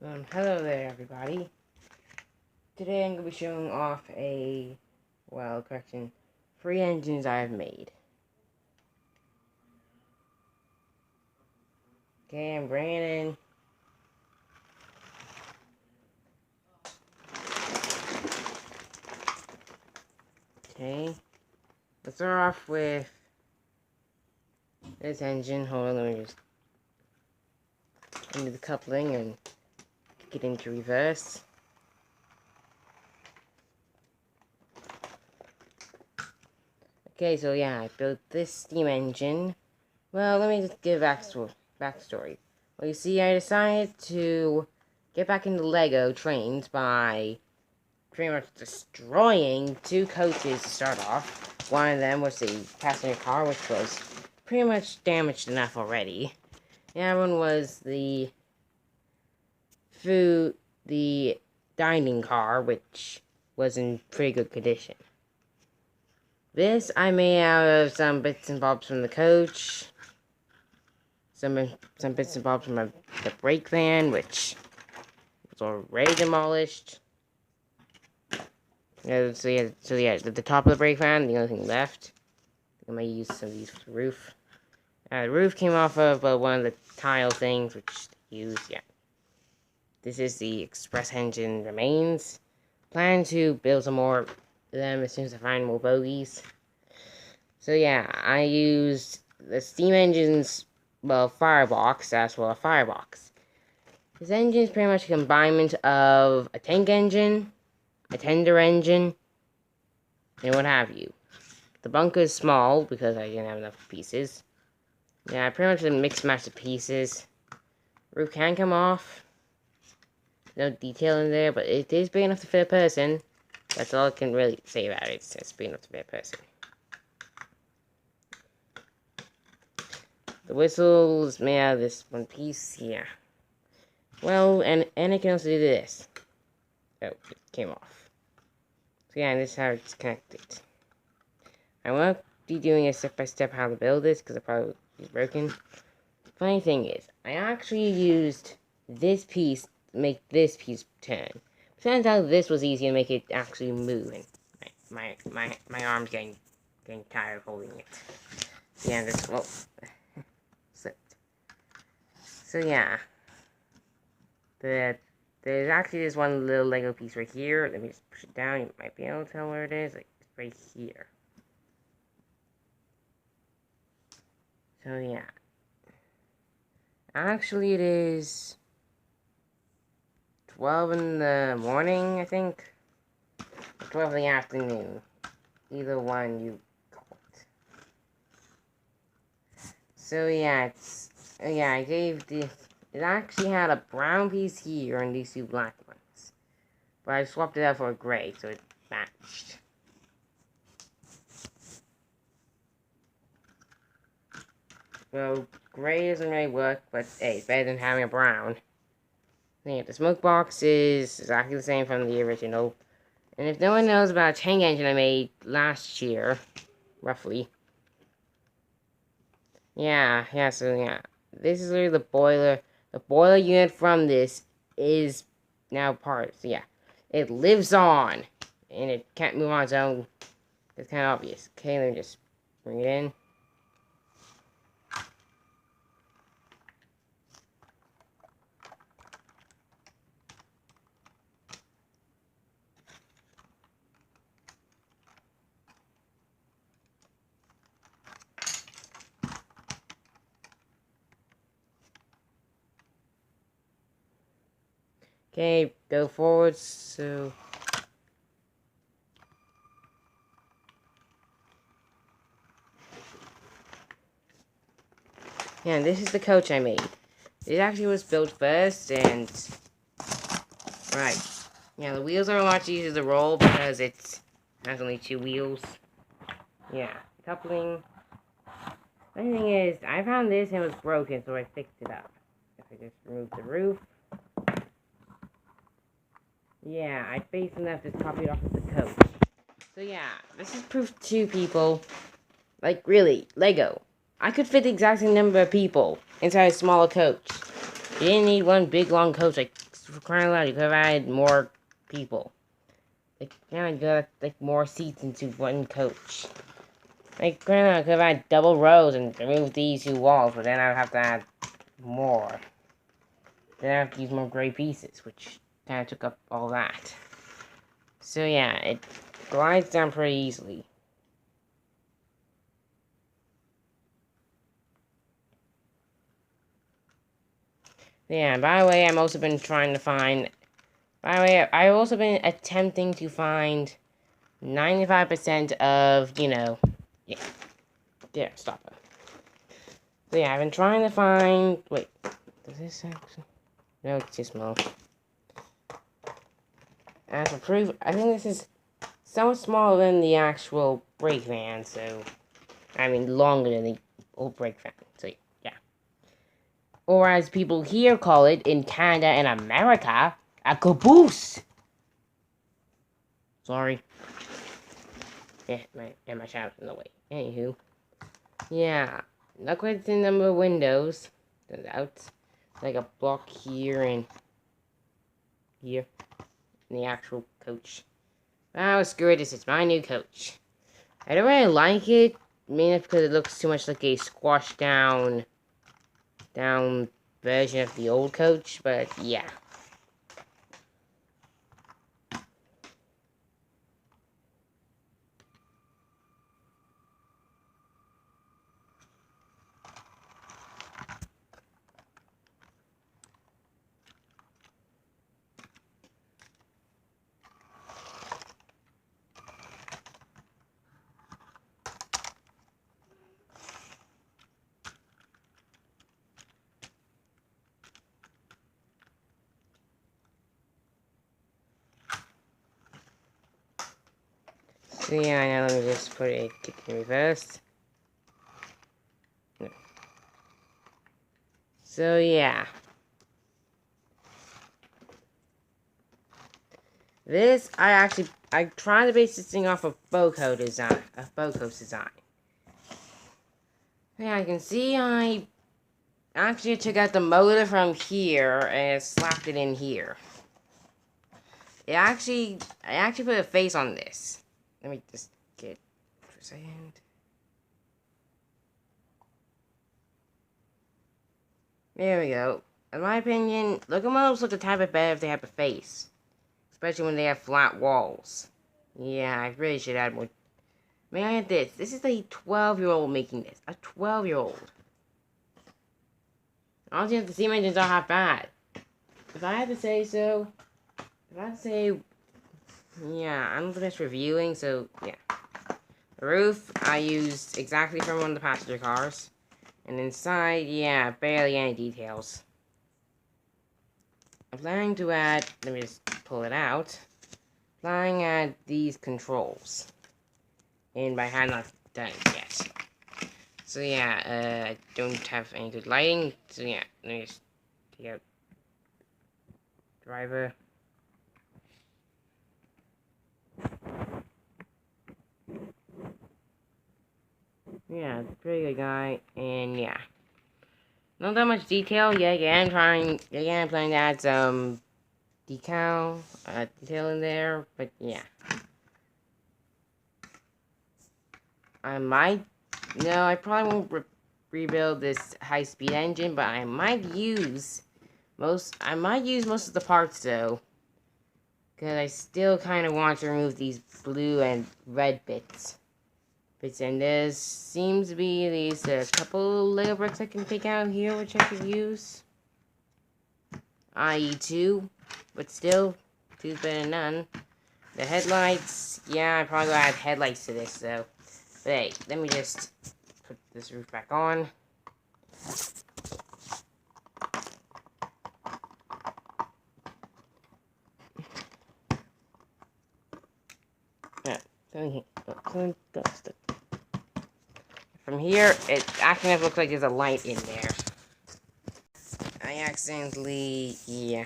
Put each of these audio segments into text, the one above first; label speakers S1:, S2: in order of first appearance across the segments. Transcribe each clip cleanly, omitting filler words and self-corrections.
S1: Hello there, everybody. Today I'm going to be showing off three engines I've made. Okay, I'm bringing it in. Okay, let's start off with this engine. Hold on, let me just undo the coupling and get into reverse. Okay, so yeah, I built this steam engine. Well, let me just give a backstory. Well, you see, I decided to get back into Lego trains by pretty much destroying two coaches to start off. One of them was the passenger car, which was pretty much damaged enough already. The other one was the dining car, which was in pretty good condition. This I made out of some bits and bobs from the coach, some bits and bobs from the brake van, which was already demolished. So yeah, the top of the brake van, the only thing left. I might use some of these for the roof. The roof came off of one of the tile things, which they used, yeah. This is the express engine remains. Plan to build some more of them as soon as I find more bogies. So yeah, I used the steam engine's, firebox, that's a firebox. This engine is pretty much a combination of a tank engine, a tender engine, and what have you. The bunker is small because I didn't have enough pieces. Yeah, I pretty much did a mixed match of pieces. Roof can come off. No detail in there, but it is big enough to fit a person. That's all I can really say about it. It's big enough to fit a person. The whistle is made out of this one piece here. Well, and it can also do this. Oh, it came off. So yeah, and this is how it's connected. I won't be doing a step-by-step how to build this, because it probably is broken. Funny thing is, I actually used this piece to make this piece turn. But turns out this was easy to make it actually move, and my arm's getting tired of holding it. Yeah, this, well, slipped. So yeah, there's actually this one little Lego piece right here. Let me just push it down. You might be able to tell where it is. Like, it's right here. So yeah. Actually, it is 12 in the morning, I think. Or 12 in the afternoon. Either one you call it. So yeah, I gave this. It actually had a brown piece here and these two black ones. But I swapped it out for a gray, so it matched. Well, gray doesn't really work, but hey, it's better than having a brown. Yeah, the smoke box is exactly the same from the original. And if no one knows about a tank engine I made last year, roughly. Yeah, so yeah. This is literally the boiler. The boiler unit from this is now part, so yeah. It lives on, and it can't move on its own. It's kind of obvious. Okay, let me just bring it in. Okay, go forward, so... Yeah, this is the coach I made. It actually was built first, and... Right. Yeah, the wheels are a lot easier to roll because it has only two wheels. Yeah, coupling. The thing is, I found this and it was broken, so I fixed it up. If I just remove the roof. Yeah, I faced enough to copy it off of the coach. So yeah, this is proof to two people. Like, really, Lego. I could fit the exact same number of people inside a smaller coach. You didn't need one big, long coach like for crying out loud, you could have added more people. Like, yeah, got like more seats into one coach. Like, granted, I could have had double rows and remove these 2 walls, but then I would have to add more. Then I have to use more gray pieces, which kind of took up all that. So yeah, it glides down pretty easily. Yeah, by the way, I've also been trying to find... By the way, I've also been attempting to find 95% of, you know... Yeah. There, stop it. So yeah, I've been trying to find... Wait, does this actually... No, it's too small. As a proof, I think this is somewhat smaller than the actual brake van, so... I mean, longer than the old brake van, so yeah. Or as people here call it in Canada and America, a caboose! Sorry. Yeah, my shadow's in the way. Anywho. Yeah. Look what's the number of windows. Turns out. Like a block here and here. In the actual coach. Oh, screw it. This is my new coach. I don't really like it. Mainly because it looks too much like a squashed down version of the old coach. But yeah. So yeah, now let me just put a kick in reverse. No. So yeah. This, I tried to base this thing off of Boco's design. Yeah, I can see I actually took out the motor from here and slapped it in here. I actually put a face on this. Let me just get it for a second. There we go. In my opinion, locomotives look a type of better if they have a face. Especially when they have flat walls. Yeah, I really should add more. May I add this? This is a 12-year-old making this. A 12-year-old. Honestly, the steam engines aren't half bad. If I had to say so, yeah, I'm the best reviewing, so yeah. The roof, I used exactly from one of the passenger cars. And inside, yeah, barely any details. I'm planning to add, let me just pull it out. Planning to add these controls. And by hand, not done it yet. So yeah, I don't have any good lighting. So yeah, let me just take out driver. Yeah, pretty good guy, and yeah. Not that much detail. Yeah, I'm planning to add some detail in there, but yeah. I probably won't rebuild this high-speed engine, but I might use most of the parts though. Because I still kind of want to remove these blue and red bits. And there seems to be at least a couple Lego bricks I can take out here, which I could use. I.e. 2, but still, 2's better than none. The headlights, yeah, I probably gotta add headlights to this, though. But hey, let me just put this roof back on. From here, it actually looks like there's a light in there. I accidentally, yeah.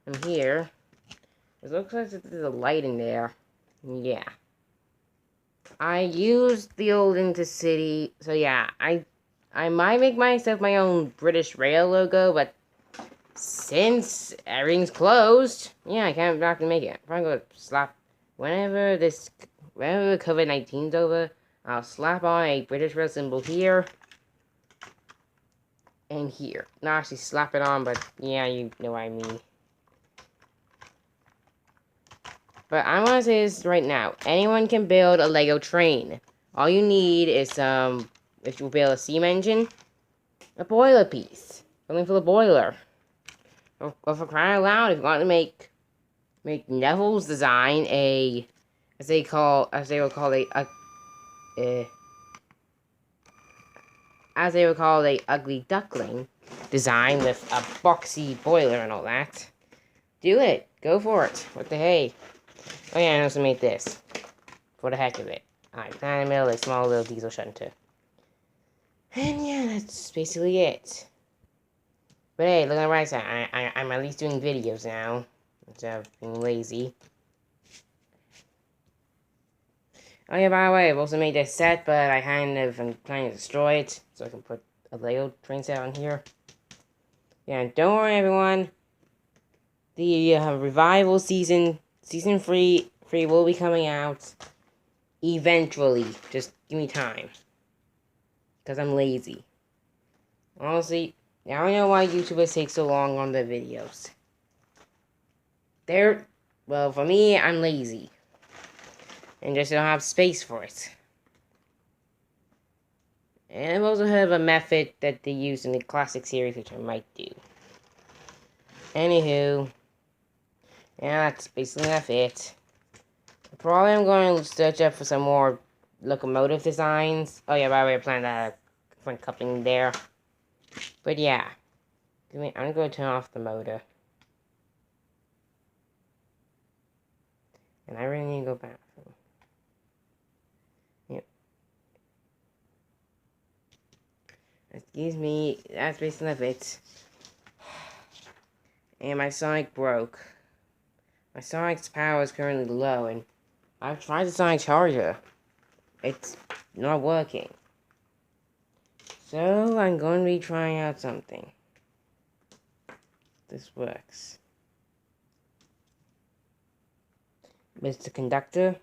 S1: From here, it looks like there's a light in there. Yeah. I used the old Intercity, so yeah, I might make myself my own British Rail logo, but since everything's closed, yeah, I'm not gonna make it. I'm probably gonna slap whenever COVID-19's over. I'll slap on a British red symbol here and here. Not actually slap it on, but yeah, you know what I mean. But I want to say this right now. Anyone can build a Lego train. All you need is if you build a steam engine, a boiler piece, something for the boiler. Or for crying out loud, if you want to make Neville's design as they would call a ugly duckling design with a boxy boiler and all that. Do it. Go for it. What the hey? Oh yeah, I also made this. For the heck of it. Alright, 9mm, a small little diesel shunter. And yeah, that's basically it. But hey, look on the right side. I'm at least doing videos now. Instead of being lazy. Oh yeah, by the way, I've also made this set, but I kind of am trying to destroy it. So I can put a Lego train set on here. Yeah, and don't worry everyone. The revival season 3 will be coming out eventually. Just give me time. Because I'm lazy. Honestly, I don't know why YouTubers take so long on their videos. Well, for me, I'm lazy. And just don't have space for it. And I've also heard of a method that they use in the classic series, which I might do. Anywho, yeah, that's basically enough it. Probably I'm going to search up for some more locomotive designs. Oh yeah, by the way, I planned that front coupling there. But yeah, I'm going to turn off the motor. And I really need to go back. Yep. Excuse me, that's basically enough it. And my Sonic broke. My Sonic's power is currently low, and I've tried the Sonic charger. It's not working. So I'm going to be trying out something. This works. Mr. Conductor.